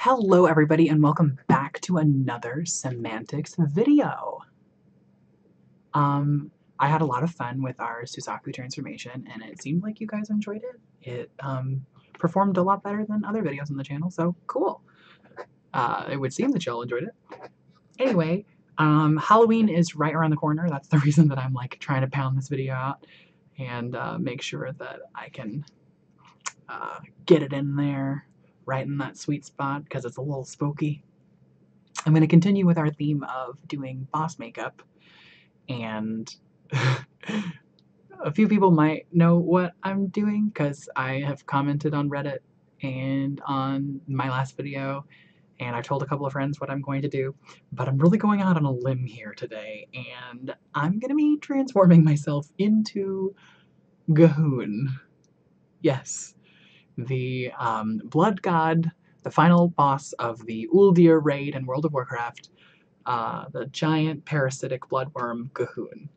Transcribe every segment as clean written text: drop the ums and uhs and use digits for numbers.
Hello everybody and welcome back to another semantics video. I had a lot of fun with our Suzaku transformation and it seemed like you guys enjoyed it. It performed a lot better than other videos on the channel, so cool. It would seem that y'all enjoyed it. Anyway, Halloween is right around the corner. That's the reason that I'm like trying to pound this video out and make sure that I can get it in there right in that sweet spot because it's a little spooky. I'm going to continue with our theme of doing boss makeup, and a few people might know what I'm doing because I have commented on Reddit and on my last video, and I've told a couple of friends what I'm going to do, but I'm really going out on a limb here today, and I'm going to be transforming myself into Gahoon. Yes, the blood god, the final boss of the Ul'dir raid in World of Warcraft, the giant parasitic bloodworm Gahoon.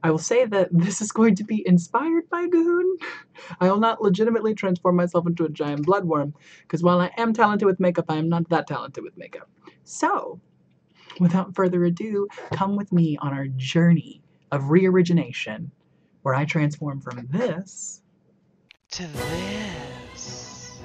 I will say that this is going to be inspired by Gahoon. I will not legitimately transform myself into a giant bloodworm, because while I am talented with makeup, I am not that talented with makeup. So, without further ado, come with me on our journey of re-origination, where I transform from this to this.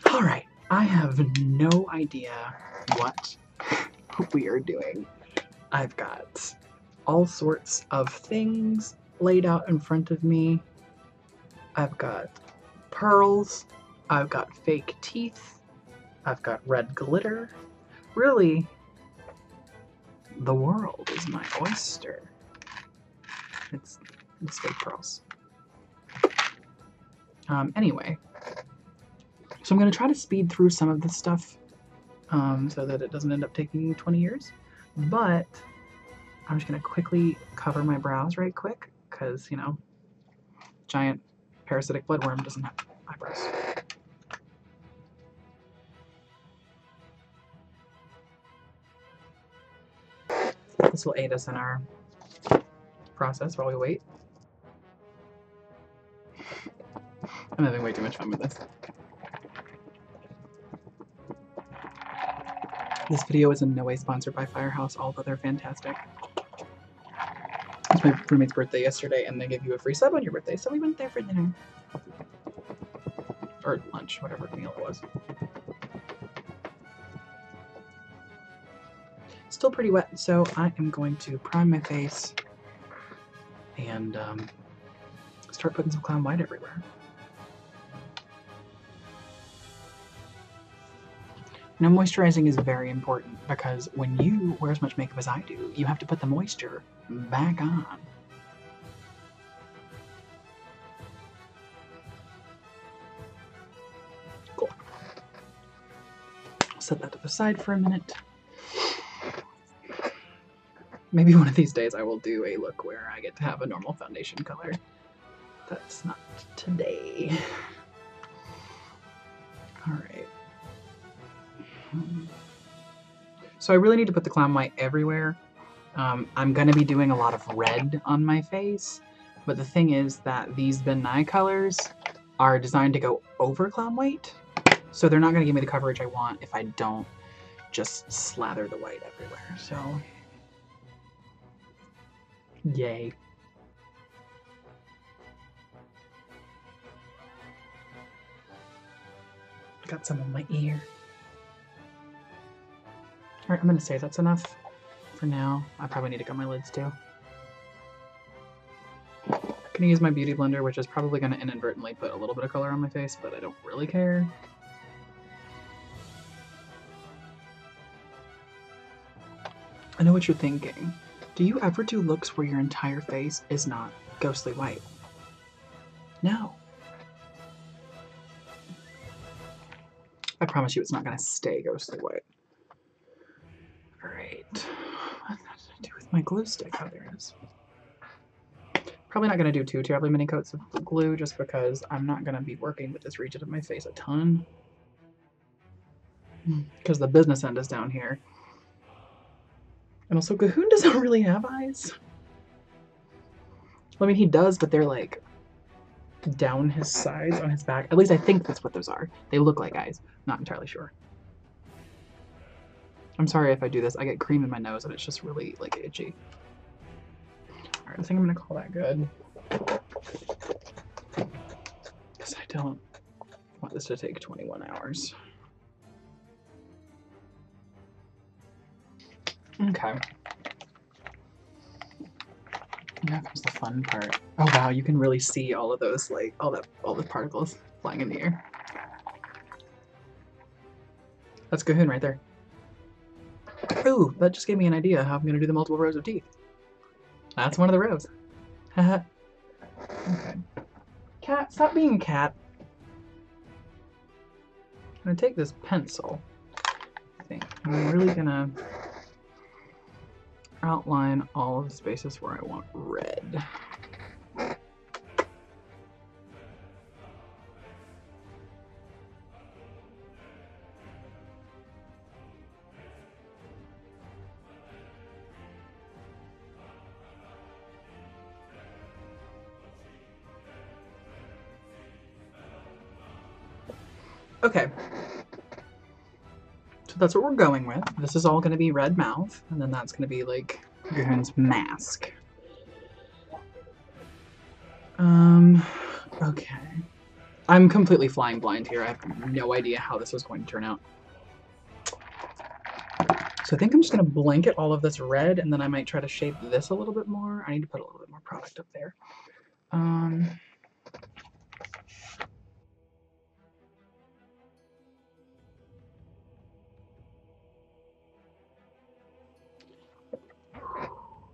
Alright, I have no idea what we are doing. I've got all sorts of things laid out in front of me. I've got pearls, I've got fake teeth, I've got red glitter. Really, the world is my oyster. It's fake pearls. Anyway, so I'm going to try to speed through some of this stuff so that it doesn't end up taking 20 years. But I'm just going to quickly cover my brows right quick because, you know, giant parasitic bloodworm doesn't have eyebrows. This will aid us in our process while we wait. I'm having way too much fun with this. This video is in no way sponsored by Firehouse, although they're fantastic. It was my roommate's birthday yesterday, and they give you a free sub on your birthday, so we went there for dinner. Or lunch, whatever meal it was. Still pretty wet, so I am going to prime my face and start putting some clown white everywhere. Now, moisturizing is very important because when you wear as much makeup as I do, you have to put the moisture back on. Cool. I'll set that to the side for a minute. Maybe one of these days I will do a look where I get to have a normal foundation color. That's not today. Alright. So I really need to put the clown white everywhere. I'm going to be doing a lot of red on my face, but the thing is that these Ben Nye colors are designed to go over clown white, so they're not going to give me the coverage I want if I don't just slather the white everywhere. So, yay. Got some on my ear. Alright, I'm going to say that's enough for now. I probably need to cut my lids too. I'm going to use my beauty blender, which is probably going to inadvertently put a little bit of color on my face, but I don't really care. I know what you're thinking. Do you ever do looks where your entire face is not ghostly white? No. I promise you it's not going to stay ghostly white. Alright. What did I do with my glue stick? Oh, there it is. Probably not going to do too terribly many coats of glue just because I'm not going to be working with this region of my face a ton. Because the business end is down here. And also, Cahoon doesn't really have eyes. I mean, he does, but they're like down his sides on his back. At least I think that's what those are. They look like eyes. Not entirely sure. I'm sorry if I do this. I get cream in my nose and it's just really like itchy. All right, I think I'm gonna call that good. Because I don't want this to take 21 hours. Okay. Now comes the fun part. Oh wow, you can really see all of those, like all the particles flying in the air. That's Cahoon right there. Ooh, that just gave me an idea how I'm gonna do the multiple rows of teeth. That's one of the rows. Haha. Okay. Cat, stop being a cat. I'm gonna take this pencil, I think. I'm really gonna outline all of the spaces where I want red. Okay. So that's what we're going with. This is all going to be red mouth, and then that's going to be like Cahoon's mask. Okay. I'm completely flying blind here. I have no idea how this is going to turn out. So I think I'm just going to blanket all of this red, and then I might try to shape this a little bit more. I need to put a little bit more product up there.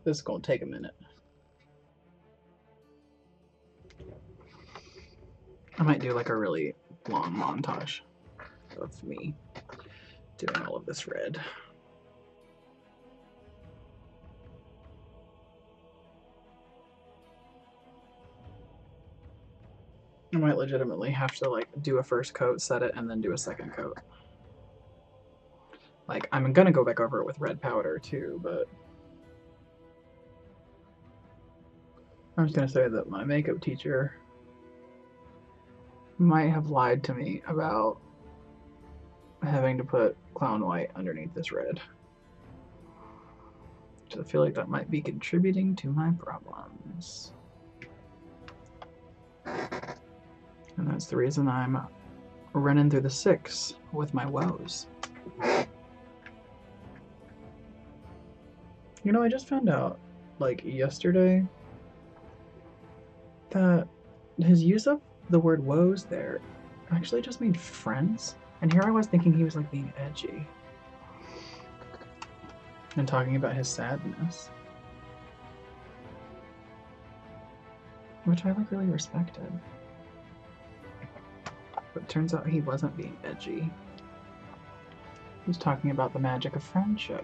This is going to take a minute. I might do like a really long montage of me doing all of this red. I might legitimately have to like do a first coat, set it, and then do a second coat. Like, I'm gonna go back over it with red powder too, but I'm just gonna say that my makeup teacher might have lied to me about having to put clown white underneath this red. So I feel like that might be contributing to my problems. And that's the reason I'm running through the 6 with my woes. You know, I just found out, like, yesterday, that his use of the word woes there actually just means friends. And here I was thinking he was, like, being edgy. And talking about his sadness. Which I, like, really respected. But it turns out he wasn't being edgy. He was talking about the magic of friendship.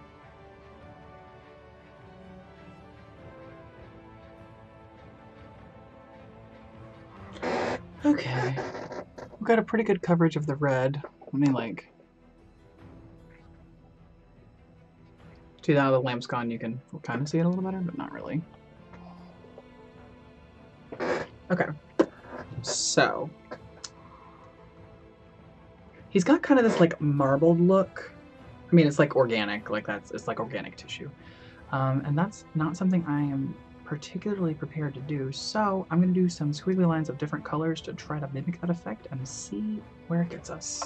Okay. We've got a pretty good coverage of the red. Let me, like... See, now the lamp's gone, you can kind of see it a little better, but not really. Okay. So... he's got kind of this, like, marbled look. I mean, it's, like, organic. Like, it's, like, organic tissue. And that's not something I am particularly prepared to do, so I'm going to do some squiggly lines of different colors to try to mimic that effect and see where it gets us.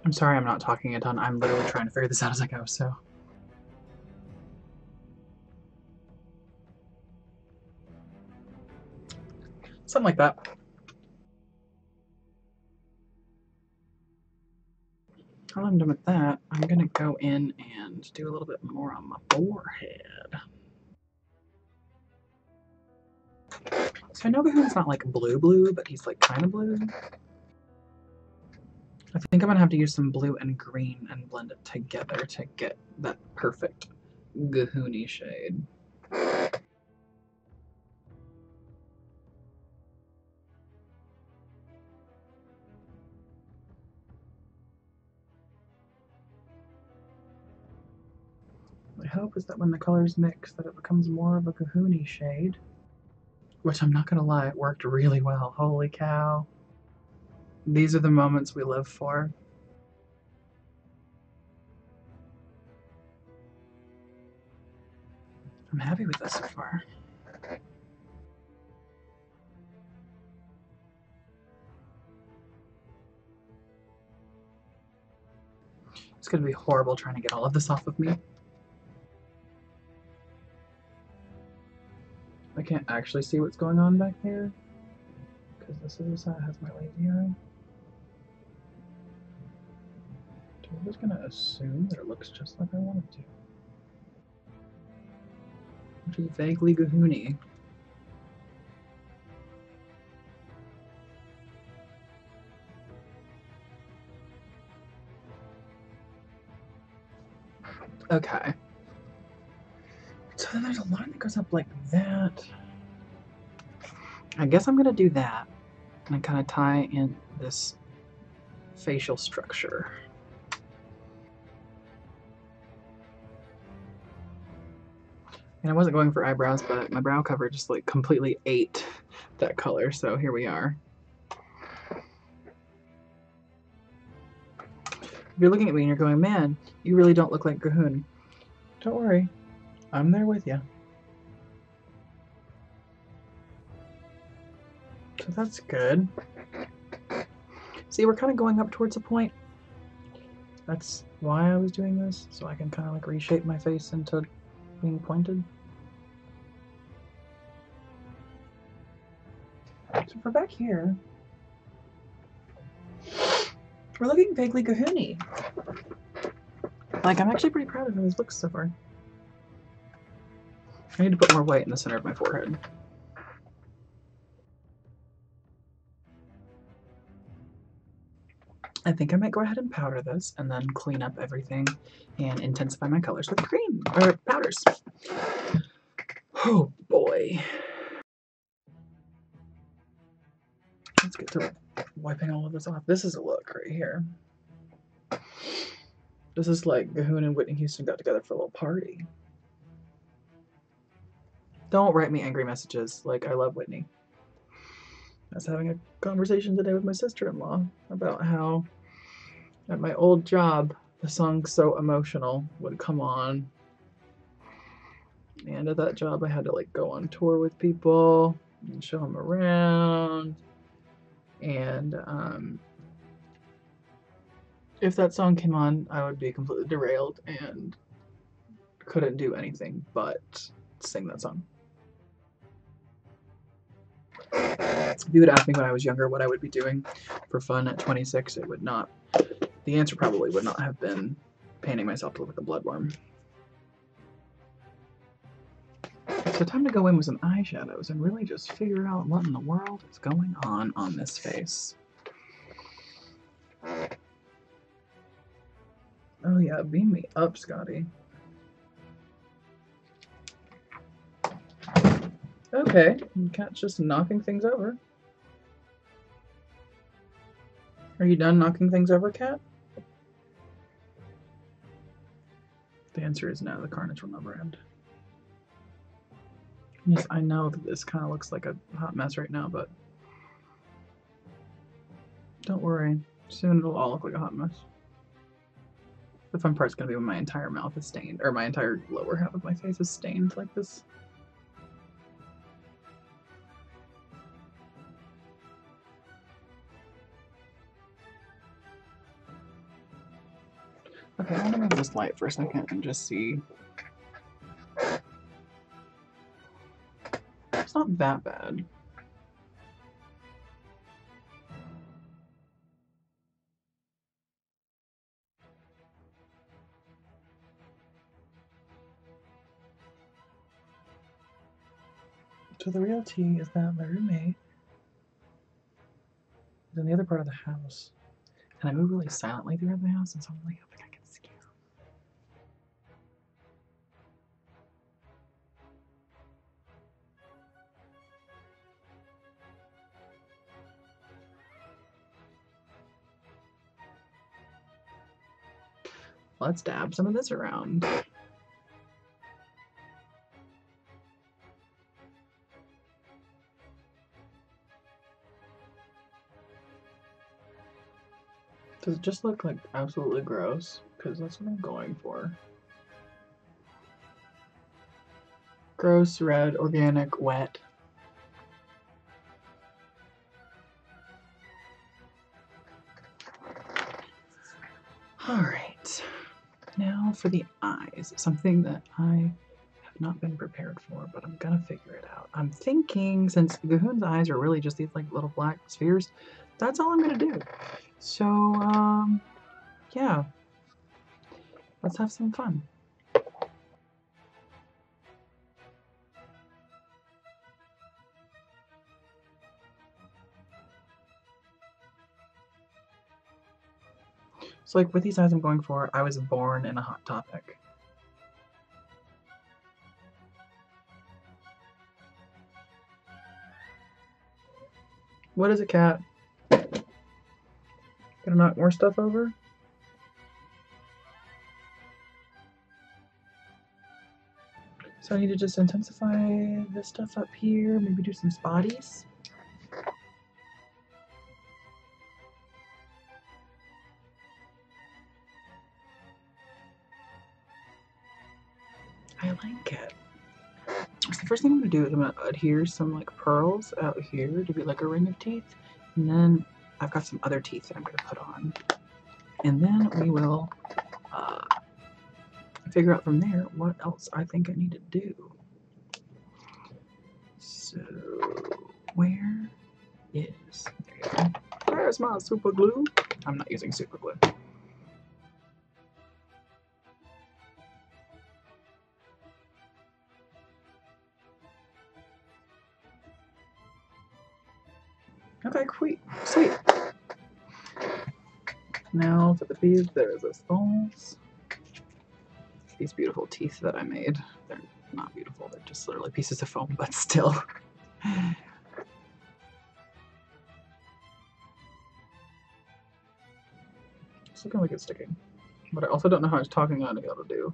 I'm sorry I'm not talking a ton. I'm literally trying to figure this out as I go, so... something like that. While I'm done with that, I'm gonna go in and do a little bit more on my forehead. So I know Gahoon's not like blue, but he's like kind of blue. I think I'm gonna have to use some blue and green and blend it together to get that perfect Gahoony shade. My hope is that when the colors mix that it becomes more of a Gahoony shade. Which I'm not gonna lie, it worked really well. Holy cow. These are the moments we live for. I'm happy with this so far. It's gonna be horrible trying to get all of this off of me. I can't actually see what's going on back here because this is the side that has my lazy eye. So I'm just gonna assume that it looks just like I want it to. Which is vaguely Gahoony. Okay. So then there's a line that goes up like that. I guess I'm gonna do that and kind of tie in this facial structure. And I wasn't going for eyebrows, but my brow cover just like completely ate that color, so here we are. If you're looking at me and you're going, man, you really don't look like Gahoon. Don't worry, I'm there with you. So that's good. See, we're kind of going up towards a point. That's why I was doing this, so I can kind of like reshape my face into being pointed. So for back here, we're looking vaguely Gahoony. Like, I'm actually pretty proud of how this looks so far. I need to put more white in the center of my forehead. I think I might go ahead and powder this and then clean up everything and intensify my colors with cream or powders. Oh boy. Let's get to wiping all of this off. This is a look right here. This is like Gahoon and Whitney Houston got together for a little party. Don't write me angry messages. Like, I love Whitney. I was having a conversation today with my sister-in-law about how at my old job, the song So Emotional would come on. And at that job, I had to like go on tour with people and show them around. And if that song came on, I would be completely derailed and couldn't do anything but sing that song. If you would ask me when I was younger what I would be doing for fun at 26, it would not. The answer probably would not have been painting myself to look like a bloodworm. So time to go in with some eyeshadows and really just figure out what in the world is going on this face. Oh yeah, beam me up, Scotty. Okay, Cat's just knocking things over. Are you done knocking things over, Cat? The answer is no, the carnage will never end. Yes, I know that this kind of looks like a hot mess right now, but don't worry. Soon it'll all look like a hot mess. The fun part's gonna be when my entire mouth is stained, or my entire lower half of my face is stained like this. Okay, I want to move this light for a second and just see. It's not that bad. So the real tea is that my roommate is in the other part of the house. And I move really silently throughout the house, and so I'm really hoping I can scare him. Let's dab some of this around. Does it just look like absolutely gross? Because that's what I'm going for. Gross, red, organic, wet. Alright. Now for the eyes. Something that I have not been prepared for, but I'm gonna figure it out. I'm thinking, since Gahoon's eyes are really just these like little black spheres, that's all I'm gonna do. So, yeah. Let's have some fun. So like with these eyes I'm going for, I was born in a Hot Topic. What is it, cat? Gonna knock more stuff over? So I need to just intensify this stuff up here, maybe do some spotties. I like it. So the first thing I'm gonna do is I'm gonna adhere some like pearls out here to be like a ring of teeth. And then I've got some other teeth that I'm gonna put on. And then we will figure out from there what else I think I need to do. So where is, there you go. Where's my super glue? I'm not using super glue. Okay, sweet. Now for the beads, there's this falls. These beautiful teeth that I made. They're not beautiful, they're just literally pieces of foam, but still. It's looking like it's sticking. But I also don't know how much talking I'm gonna be able to do.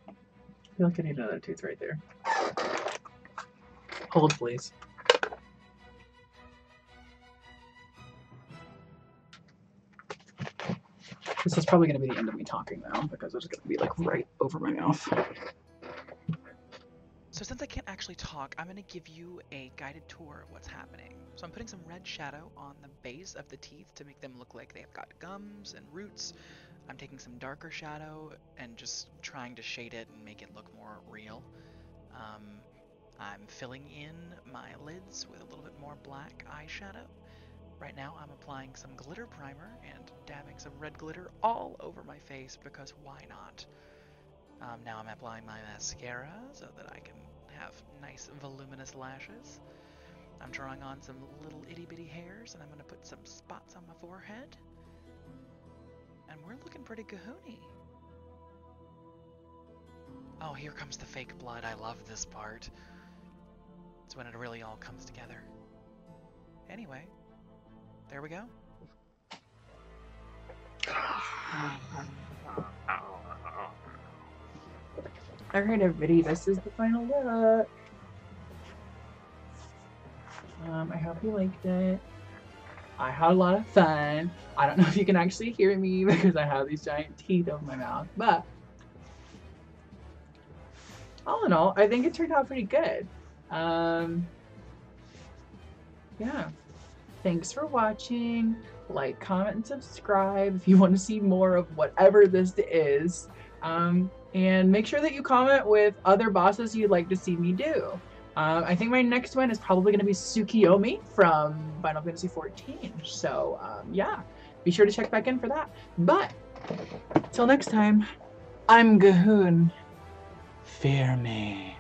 I feel like I need another tooth right there. Hold, please. This is probably going to be the end of me talking now, because it's going to be like right over my mouth. So since I can't actually talk, I'm going to give you a guided tour of what's happening. So I'm putting some red shadow on the base of the teeth to make them look like they've got gums and roots. I'm taking some darker shadow and just trying to shade it and make it look more real. I'm filling in my lids with a little bit more black eyeshadow. Right now I'm applying some glitter primer and dabbing some red glitter all over my face because why not? Now I'm applying my mascara so that I can have nice voluminous lashes. I'm drawing on some little itty bitty hairs and I'm going to put some spots on my forehead. And we're looking pretty Gahoony. Oh, here comes the fake blood. I love this part. It's when it really all comes together. Anyway, there we go. Alright everybody, this is the final look. I hope you liked it. I had a lot of fun. I don't know if you can actually hear me because I have these giant teeth over my mouth, but all in all, I think it turned out pretty good. Yeah. Thanks for watching. Like, comment, and subscribe if you want to see more of whatever this is. And make sure that you comment with other bosses you'd like to see me do. I think my next one is probably going to be Tsukiyomi from Final Fantasy XIV. So, yeah. be sure to check back in for that. But till next time, I'm Gahoon. Fear me.